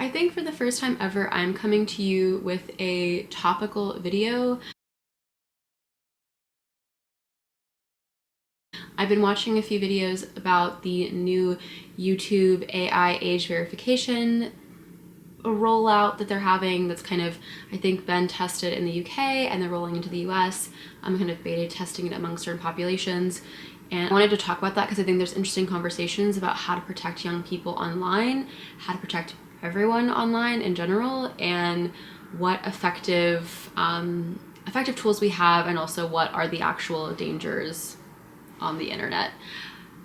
I think for the first time ever, I'm coming to you with a topical video. I've been watching a few videos about the new YouTube AI age verification rollout that they're having that's kind of, I think, been tested in the UK and they're rolling into the US. I'm kind of beta testing it among certain populations. And I wanted to talk about that because I think there's interesting conversations about how to protect young people online, how to protect everyone online in general, and what effective tools we have, and also what are the actual dangers on the internet.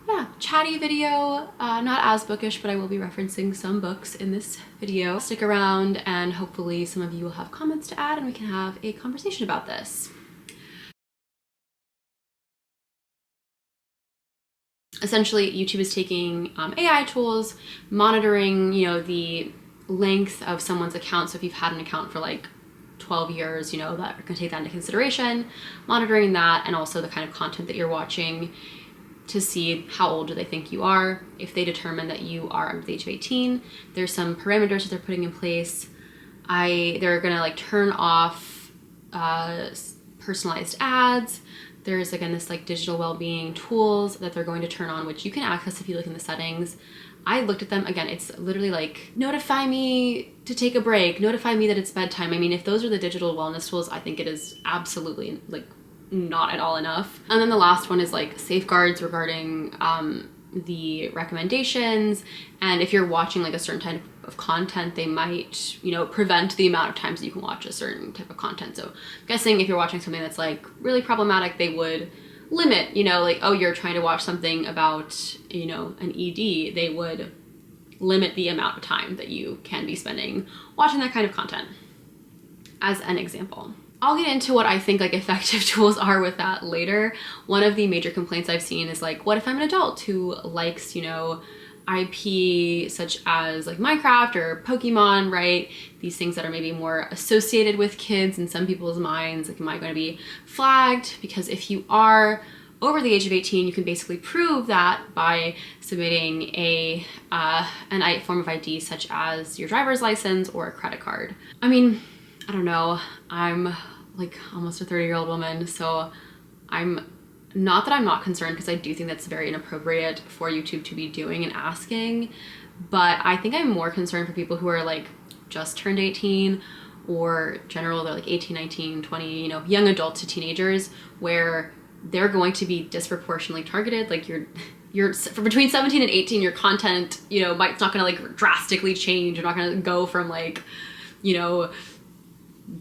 Yeah, chatty video, not as bookish, but I will be referencing some books in this video. Stick around and hopefully some of you will have comments to add and we can have a conversation about this. Essentially, YouTube is taking AI tools, monitoring, the length of someone's account. So if you've had an account for like 12 years, that are gonna take that into consideration, monitoring that, and also the kind of content that you're watching to see how old do they think you are. If they determine that you are under the age of 18, there's some parameters that they're putting in place. They're gonna like turn off personalized ads. There's, again, this like digital well-being tools that they're going to turn on, which you can access if you look in the settings. I looked at them, again, it's literally like, notify me to take a break, notify me that it's bedtime. I mean, if those are the digital wellness tools, I think it is absolutely like not at all enough. And then the last one is like safeguards regarding the recommendations. And if you're watching like a certain type of content, they might, prevent the amount of times that you can watch a certain type of content. So I'm guessing if you're watching something that's like really problematic, they would limit, like, oh, you're trying to watch something about, an ED, they would limit the amount of time that you can be spending watching that kind of content, as an example. I'll get into what I think like effective tools are with that later. One of the major complaints I've seen is like, what if I'm an adult who likes, IP such as like Minecraft or Pokemon, right? These things that are maybe more associated with kids in some people's minds, like, am I going to be flagged? Because if you are over the age of 18, you can basically prove that by submitting an form of ID such as your driver's license or a credit card. I mean, I don't know, I'm like almost a 30-year-old woman, so I'm not that I'm not concerned, because I do think that's very inappropriate for YouTube to be doing and asking, but I think I'm more concerned for people who are like just turned 18, or general, they're like 18, 19, 20, young adults to teenagers, where they're going to be disproportionately targeted. Like you're for between 17 and 18, your content, it's not gonna like drastically change. You're not gonna go from like,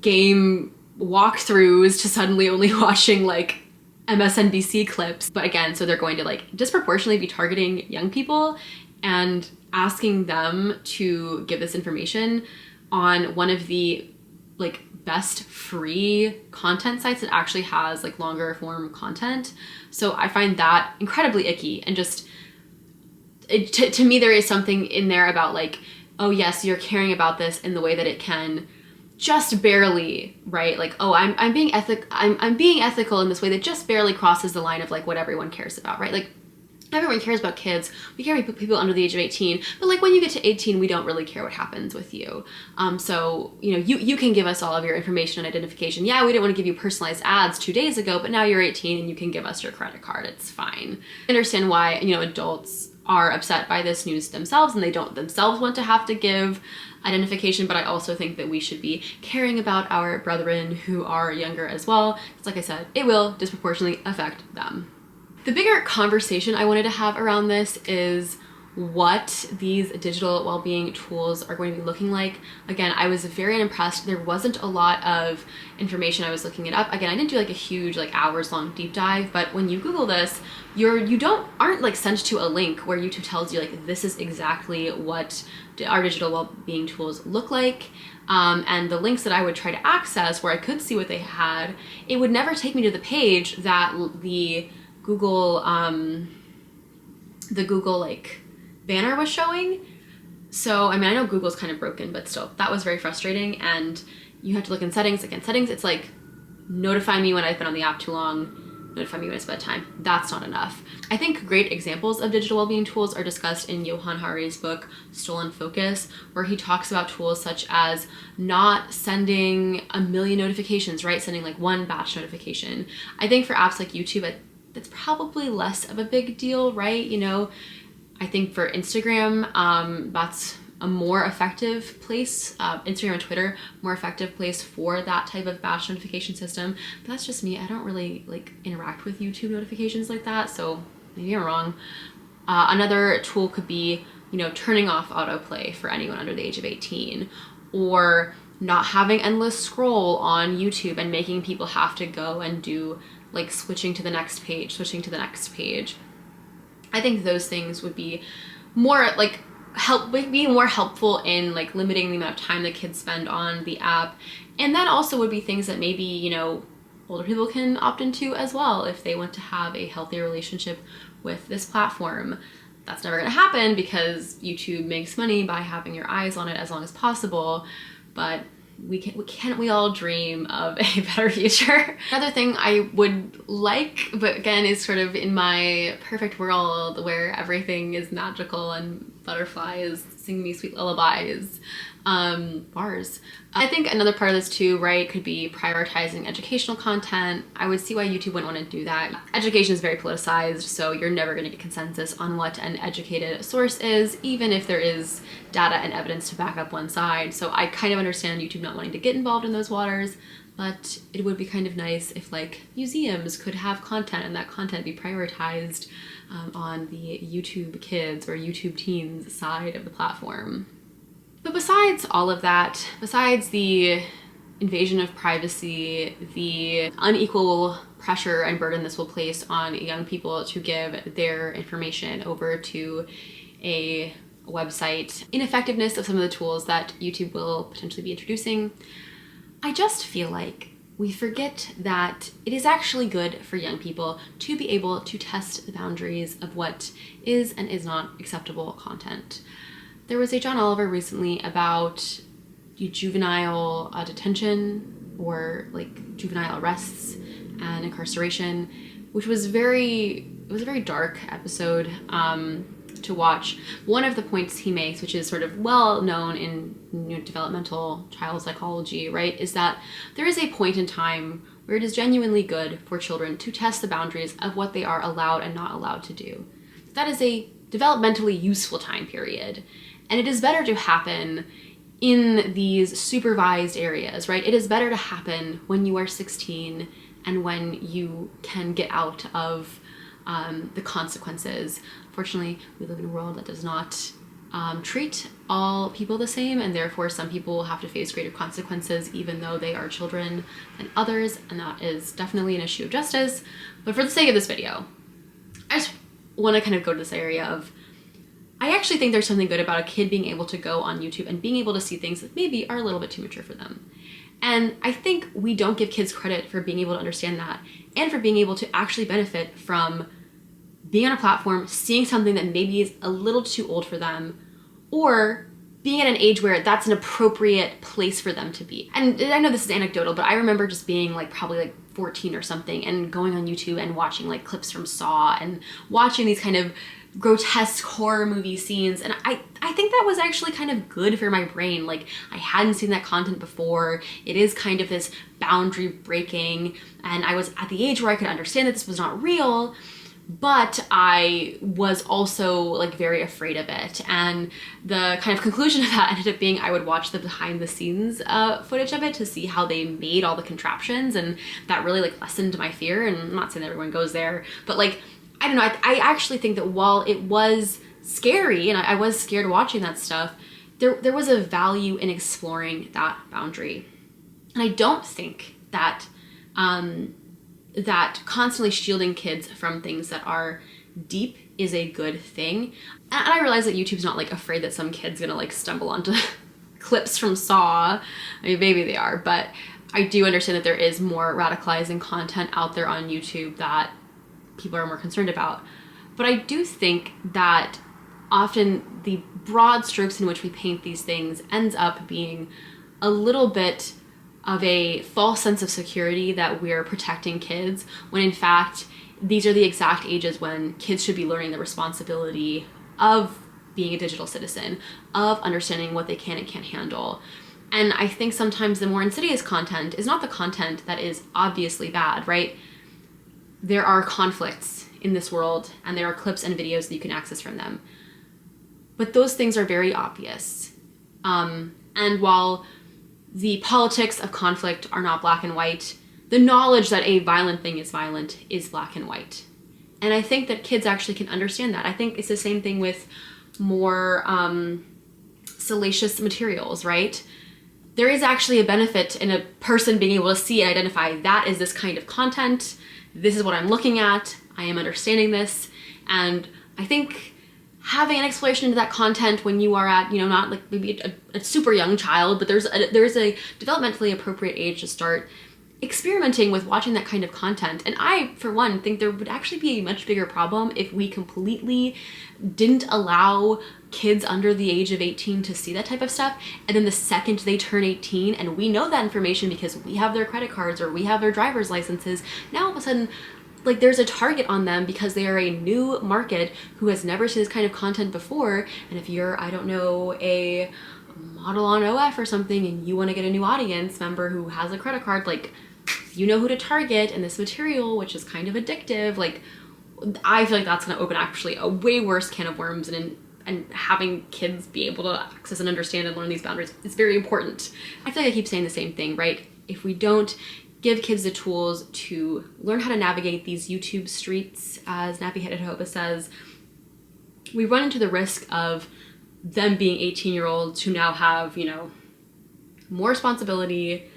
game walkthroughs to suddenly only watching like MSNBC clips. But again, so they're going to like disproportionately be targeting young people and asking them to give this information on one of the like best free content sites that actually has like longer form content. So I find that incredibly icky, and just to me there is something in there about like, oh yes, you're caring about this in the way that it can just barely, right? Like, oh, I'm being ethical in this way that just barely crosses the line of like what everyone cares about, right? Like, everyone cares about kids. We care about people under the age of 18, but like when you get to 18, we don't really care what happens with you. So, you can give us all of your information and identification. Yeah, we didn't want to give you personalized ads 2 days ago, but now you're 18 and you can give us your credit card. It's fine. I understand why, adults are upset by this news themselves and they don't themselves want to have to give identification, but I also think that we should be caring about our brethren who are younger as well. Because like I said, it will disproportionately affect them. The bigger conversation I wanted to have around this is what these digital well-being tools are going to be looking like. Again, I was very unimpressed. There wasn't a lot of information. I was looking it up. Again, I didn't do like a huge like hours-long deep dive, but when you Google this, aren't like sent to a link where YouTube tells you like this is exactly what our digital well-being tools look like. And the links that I would try to access where I could see what they had, it would never take me to the page that the Google like banner was showing. So, I mean, I know Google's kind of broken, but still, that was very frustrating. And you have to look in settings. Again, settings, it's like, notify me when I've been on the app too long, notify me when it's bedtime. That's not enough. I think great examples of digital wellbeing tools are discussed in Johann book, Stolen Focus, where he talks about tools such as not sending a million notifications, right? Sending like one batch notification. I think for apps like YouTube, that's probably less of a big deal, right? You know, I think for Instagram, that's a more effective place, Instagram and Twitter, more effective place for that type of batch notification system. But that's just me. I don't really like interact with YouTube notifications like that, so maybe I'm wrong. Another tool could be, you know, turning off autoplay for anyone under the age of 18, or not having endless scroll on YouTube and making people have to go and do like switching to the next page. I think those things would be more like be more helpful in like limiting the amount of time that kids spend on the app. And that also would be things that maybe, you know, older people can opt into as well if they want to have a healthy relationship with this platform. That's never going to happen because YouTube makes money by having your eyes on it as long as possible, but can't we all dream of a better future? Another thing I would like, but again is sort of in my perfect world where everything is magical and butterflies sing me sweet lullabies, bars. I think another part of this too, right, could be prioritizing educational content. I would see why YouTube wouldn't want to do that. Education is very politicized, so you're never going to get consensus on what an educated source is, even if there is data and evidence to back up one side. So I kind of understand YouTube not wanting to get involved in those waters, but it would be kind of nice if like museums could have content and that content be prioritized on the YouTube kids or YouTube teens side of the platform. But besides all of that, besides the invasion of privacy, the unequal pressure and burden this will place on young people to give their information over to a website, ineffectiveness of some of the tools that YouTube will potentially be introducing, I just feel like we forget that it is actually good for young people to be able to test the boundaries of what is and is not acceptable content. There was a John Oliver recently about juvenile detention or like juvenile arrests and incarceration, which was a very dark episode to watch. One of the points he makes, which is sort of well known in developmental child psychology, right, is that there is a point in time where it is genuinely good for children to test the boundaries of what they are allowed and not allowed to do. That is a developmentally useful time period. And it is better to happen in these supervised areas, right? It is better to happen when you are 16 and when you can get out of the consequences. Fortunately, we live in a world that does not treat all people the same, and therefore some people will have to face greater consequences even though they are children than others, and that is definitely an issue of justice. But for the sake of this video, I just want to kind of go to this area of, I actually think there's something good about a kid being able to go on YouTube and being able to see things that maybe are a little bit too mature for them. And I think we don't give kids credit for being able to understand that and for being able to actually benefit from being on a platform, seeing something that maybe is a little too old for them, or being at an age where that's an appropriate place for them to be. And I know this is anecdotal, but I remember just being like probably like 14 or something and going on YouTube and watching like clips from Saw and watching these kind of grotesque horror movie scenes, and I think that was actually kind of good for my brain. Like, I hadn't seen that content before. It is kind of this boundary breaking, and I was at the age where I could understand that this was not real, but I was also like very afraid of it. And the kind of conclusion of that ended up being I would watch the behind the scenes footage of it to see how they made all the contraptions, and that really like lessened my fear. And I'm not saying that everyone goes there, but like, I don't know, I actually think that while it was scary and I was scared watching that stuff, there was a value in exploring that boundary. And I don't think that that constantly shielding kids from things that are deep is a good thing. And I realize that YouTube's not like afraid that some kid's gonna like stumble onto clips from Saw. I mean, maybe they are, but I do understand that there is more radicalizing content out there on YouTube that people are more concerned about. But I do think that often the broad strokes in which we paint these things ends up being a little bit of a false sense of security that we're protecting kids, when in fact, these are the exact ages when kids should be learning the responsibility of being a digital citizen, of understanding what they can and can't handle. And I think sometimes the more insidious content is not the content that is obviously bad, right? There are conflicts in this world, and there are clips and videos that you can access from them. But those things are very obvious. And while the politics of conflict are not black and white, the knowledge that a violent thing is violent is black and white. And I think that kids actually can understand that. I think it's the same thing with more salacious materials, right? There is actually a benefit in a person being able to see and identify that is this kind of content. This is what I'm looking at. I am understanding this. And I think having an exploration into that content when you are at, not like maybe a super young child, but there's a developmentally appropriate age to start experimenting with watching that kind of content. And I, for one, think there would actually be a much bigger problem if we completely didn't allow kids under the age of 18 to see that type of stuff. And then the second they turn 18, and we know that information because we have their credit cards or we have their driver's licenses, now all of a sudden, like, there's a target on them because they are a new market who has never seen this kind of content before. And if you're, I don't know, a model on OF or something, and you want to get a new audience member who has a credit card, like, you know who to target. And this material, which is kind of addictive, like, I feel like that's going to open actually a way worse can of worms. And having kids be able to access and understand and learn these boundaries is very important. I feel like I keep saying the same thing, right? If we don't give kids the tools to learn how to navigate these YouTube streets, as Nappy Headed Hoba says, we run into the risk of them being 18-year-olds who now have, more responsibility,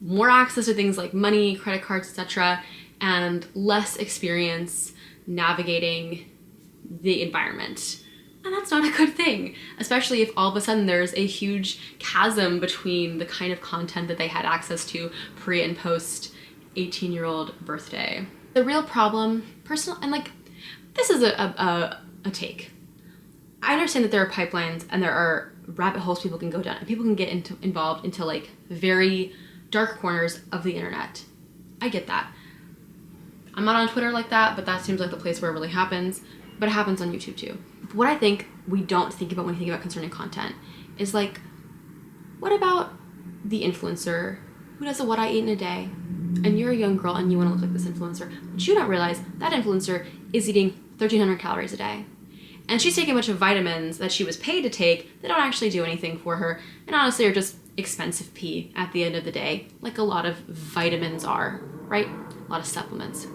more access to things like money, credit cards, etc., and less experience navigating the environment. And that's not a good thing, especially if all of a sudden there's a huge chasm between the kind of content that they had access to pre and post 18-year-old birthday. The real problem, this is a take. I understand that there are pipelines and there are rabbit holes people can go down and people can get involved into like very dark corners of the internet. I get that. I'm not on Twitter like that, but that seems like the place where it really happens. But it happens on YouTube too. What I think we don't think about when we think about concerning content is like, what about the influencer who does a what I eat in a day? And you're a young girl and you want to look like this influencer, but you don't realize that influencer is eating 1,300 calories a day. And she's taking a bunch of vitamins that she was paid to take that don't actually do anything for her, and honestly are just expensive pee at the end of the day, like a lot of vitamins are, right? A lot of supplements.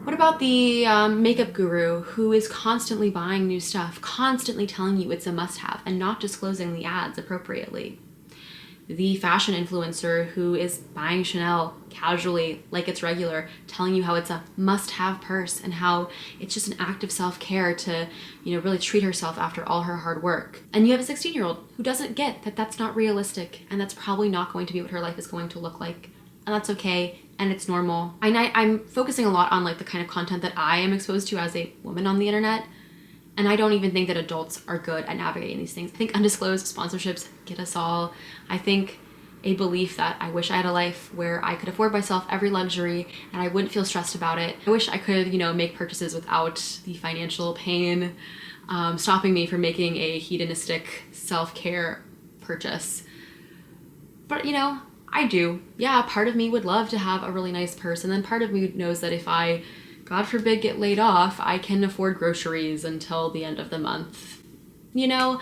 What about the makeup guru who is constantly buying new stuff, constantly telling you it's a must-have and not disclosing the ads appropriately? The fashion influencer who is buying Chanel casually like it's regular, telling you how it's a must-have purse and how it's just an act of self-care to, really treat herself after all her hard work. And you have a 16-year-old who doesn't get that that's not realistic and that's probably not going to be what her life is going to look like. And that's okay. And it's normal. I'm focusing a lot on like the kind of content that I am exposed to as a woman on the internet. And I don't even think that adults are good at navigating these things. I think undisclosed sponsorships get us all. I think a belief that I wish I had a life where I could afford myself every luxury and I wouldn't feel stressed about it. I wish I could, make purchases without the financial pain stopping me from making a hedonistic self-care purchase. But, I do. Yeah, part of me would love to have a really nice purse, and then part of me knows that if I, God forbid, get laid off, I can afford groceries until the end of the month. To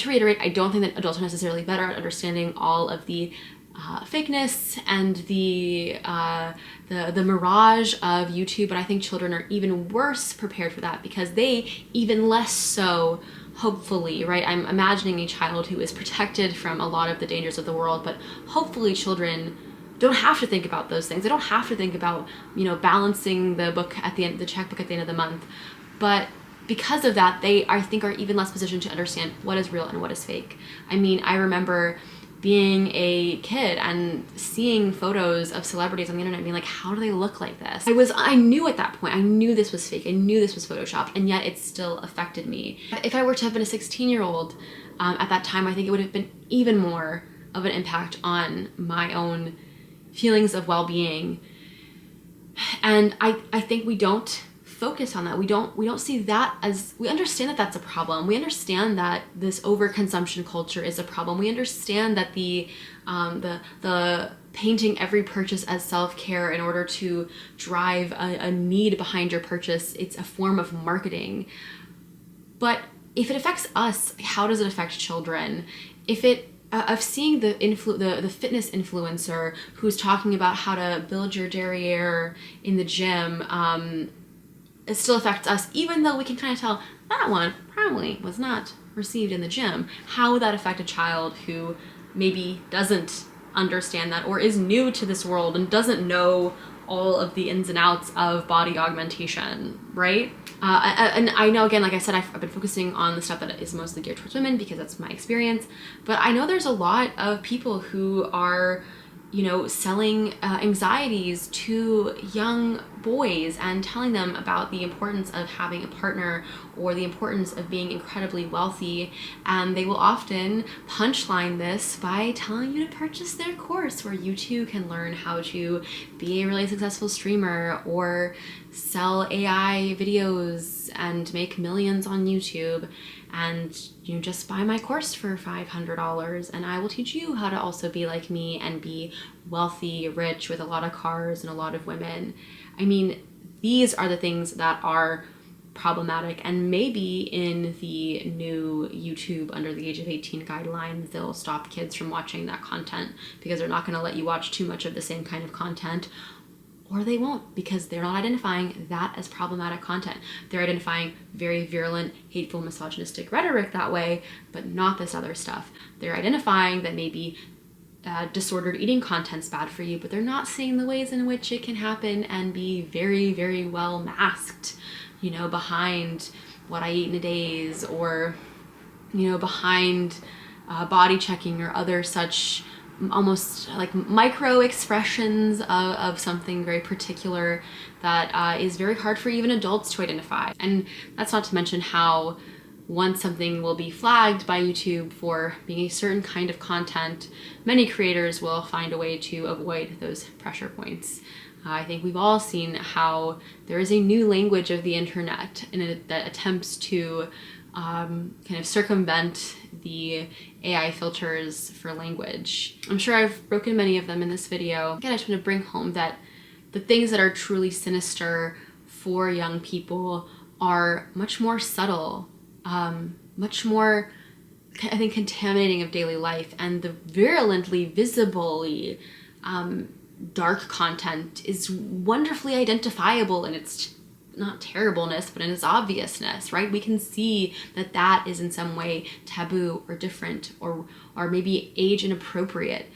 reiterate, I don't think that adults are necessarily better at understanding all of the fakeness and the mirage of YouTube, but I think children are even worse prepared for that because they even less so. Hopefully, right? I'm imagining a child who is protected from a lot of the dangers of the world, but hopefully children don't have to think about those things. They don't have to think about, balancing the checkbook at the end of the month. But because of that, they, I think, are even less positioned to understand what is real and what is fake. I mean, I remember being a kid and seeing photos of celebrities on the internet and being like, how do they look like this? I knew at that point, I knew this was fake. I knew this was photoshopped, and yet it still affected me. If I were to have been a 16-year-old at that time, I think it would have been even more of an impact on my own feelings of well-being. And I think we don't focus on that. We don't see that as, we understand that that's a problem. We understand that this overconsumption culture is a problem. We understand that the painting every purchase as self-care in order to drive a need behind your purchase, it's a form of marketing. But if it affects us, how does it affect children? If it of seeing the fitness influencer who's talking about how to build your derriere in the gym, it still affects us, even though we can kind of tell that one probably was not received in the gym. How would that affect a child who maybe doesn't understand that, or is new to this world and doesn't know all of the ins and outs of body augmentation, right? And I know, again, like I said, I've been focusing on the stuff that is mostly geared towards women because that's my experience, but I know there's a lot of people who are, you know, selling anxieties to young boys and telling them about the importance of having a partner or the importance of being incredibly wealthy. And they will often punchline this by telling you to purchase their course where you too can learn how to be a really successful streamer or sell AI videos and make millions on YouTube. And you just buy my course for $500 and I will teach you how to also be like me and be wealthy, rich, with a lot of cars and a lot of women. I mean, these are the things that are problematic, and maybe in the new YouTube under the age of 18 guidelines, they'll stop kids from watching that content because they're not going to let you watch too much of the same kind of content. Or they won't, because they're not identifying that as problematic content. They're identifying very virulent, hateful, misogynistic rhetoric that way, but not this other stuff. They're identifying that maybe disordered eating content's bad for you, but they're not seeing the ways in which it can happen and be very, very well masked, you know, behind what I eat in a days, or, you know, behind body checking or other such almost like micro expressions of something very particular that is very hard for even adults to identify. And that's not to mention how once something will be flagged by YouTube for being a certain kind of content, many creators will find a way to avoid those pressure points. I think we've all seen how there is a new language of the internet that attempts to kind of circumvent the AI filters for language. I'm sure I've broken many of them in this video. Again, I just want to bring home that the things that are truly sinister for young people are much more subtle, much more, I think, contaminating of daily life, and the virulently, visibly dark content is wonderfully identifiable in its not terribleness, but in its obviousness, right? We can see that that is in some way taboo or different or maybe age inappropriate.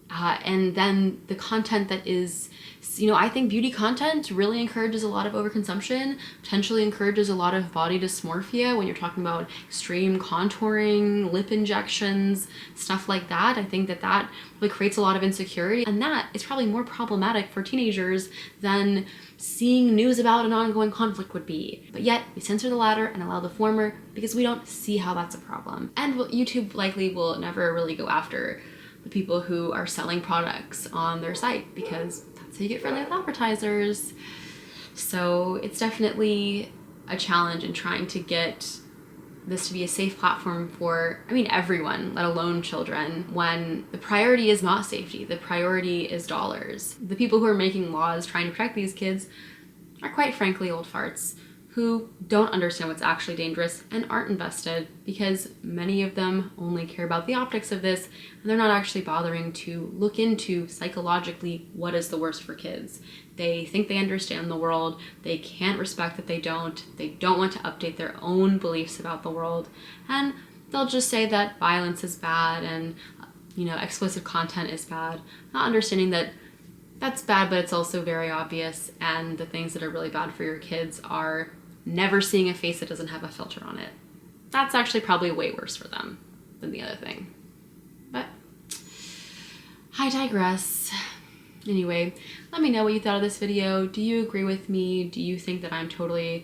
And then the content that is, you know, I think beauty content really encourages a lot of overconsumption, potentially encourages a lot of body dysmorphia when you're talking about extreme contouring, lip injections, stuff like that. I think that that really creates a lot of insecurity, and that is probably more problematic for teenagers than seeing news about an ongoing conflict would be. But yet we censor the latter and allow the former because we don't see how that's a problem. And YouTube likely will never really go after the people who are selling products on their site because that's how you get friendly with advertisers. So it's definitely a challenge in trying to get this to be a safe platform for, I mean, everyone, let alone children, when the priority is not safety, the priority is dollars. The people who are making laws trying to protect these kids are quite frankly old farts who don't understand what's actually dangerous and aren't invested because many of them only care about the optics of this and they're not actually bothering to look into psychologically what is the worst for kids. They think they understand the world, they can't respect that they don't want to update their own beliefs about the world, and they'll just say that violence is bad and, you know, explicit content is bad, not understanding that that's bad, but it's also very obvious, and the things that are really bad for your kids are never seeing a face that doesn't have a filter on it. That's actually probably way worse for them than the other thing. But I digress. Anyway, let me know what you thought of this video. Do you agree with me? Do you think that I'm totally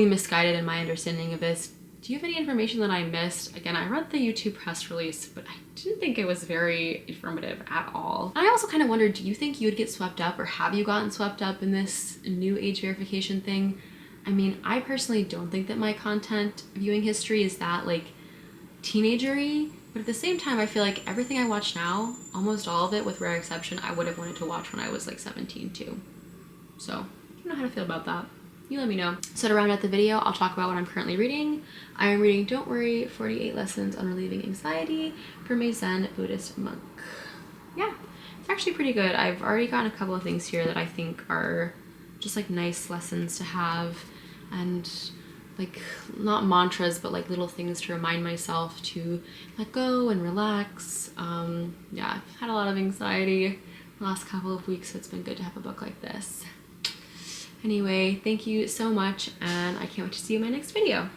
misguided in my understanding of this? Do you have any information that I missed? Again, I read the YouTube press release, but I didn't think it was very informative at all. I also kind of wondered, do you think you would get swept up, or have you gotten swept up in this new age verification thing? I mean, I personally don't think that my content viewing history is that like teenagery, but at the same time, I feel like everything I watch now, almost all of it with rare exception, I would have wanted to watch when I was like 17 too. So I don't know how to feel about that. You let me know. So to round out the video, I'll talk about what I'm currently reading. I am reading Don't Worry, 48 Lessons on Relieving Anxiety from a Zen Buddhist monk. Yeah, it's actually pretty good. I've already gotten a couple of things here that I think are just like nice lessons to have, and like not mantras, but like little things to remind myself to let go and relax. Yeah, I've had a lot of anxiety the last couple of weeks, so it's been good to have a book like this. Anyway, thank you so much, and I can't wait to see you in my next video.